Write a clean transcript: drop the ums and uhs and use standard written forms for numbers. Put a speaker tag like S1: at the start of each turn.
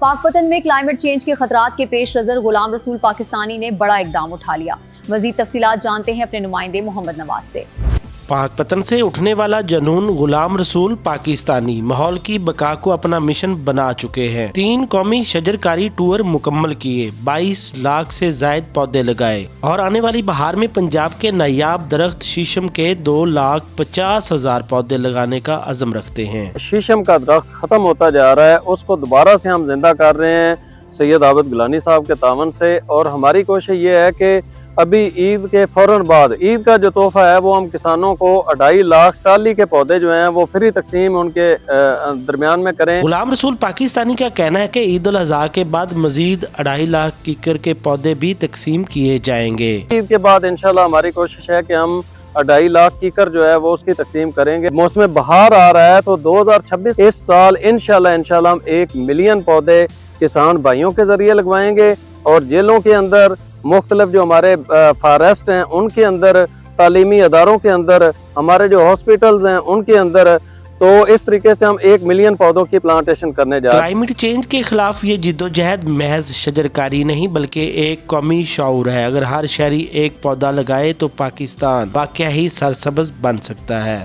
S1: पाक पतन में क्लाइमेट चेंज के खतरात के पेश नजर गुलाम रसूल पाकिस्तानी ने बड़ा इकदाम उठा लिया। मजीद तफसीलात जानते हैं अपने नुमाइंदे मोहम्मद नवाज से।
S2: पाक पतन से उठने वाला जनून गुलाम रसूल पाकिस्तानी माहौल की बका को अपना मिशन बना चुके हैं। 3 कौमी शजरकारी टूर मुकम्मल किए, 22 लाख से जायद पौधे लगाए और आने वाली बहार में पंजाब के नायाब दरख्त शीशम के 2,50,000 पौधे लगाने का अज़म रखते हैं।
S3: शीशम का दरख्त खत्म होता जा रहा है, उसको दोबारा से हम जिंदा कर रहे हैं सैयद आबिद गिलानी साहब के तावन से। और हमारी कोशिश ये है कि अभी ईद के फौरन बाद ईद का जो तोहफा है वो हम किसानों को 2.5 लाख टाली के पौधे जो हैं वो फ्री तकसीम उनके दरमियान में करें।
S2: गुलाम रसूल पाकिस्तानी का कहना है कि ईद उल अज़हा के बाद मजीद 2.5 लाख कीकर के पौधे भी तकसीम किए जाएंगे।
S3: ईद के बाद इंशाल्लाह हमारी कोशिश है कि हम 2.5 लाख कीकर जो है वो उसकी तकसीम करेंगे। मौसम बहार आ रहा है तो 2026 इस साल इंशाल्लाह हम 1 मिलियन पौधे किसान भाइयों के जरिए लगवाएंगे और जेलों के अंदर मुख्तलिफ जो हमारे फॉरेस्ट हैं उनके अंदर, तालीमी अदारों के अंदर, हमारे जो हॉस्पिटल्स हैं उनके अंदर, तो इस तरीके से हम 1 मिलियन पौधों की प्लांटेशन करने जा रहे हैं।
S2: क्लाइमेट चेंज के खिलाफ ये जिद्दोजहद महज शजरकारी नहीं बल्कि एक कौमी शऊर है। अगर हर शहरी एक पौधा लगाए तो पाकिस्तान वाकई ही सरसब्ज बन सकता है।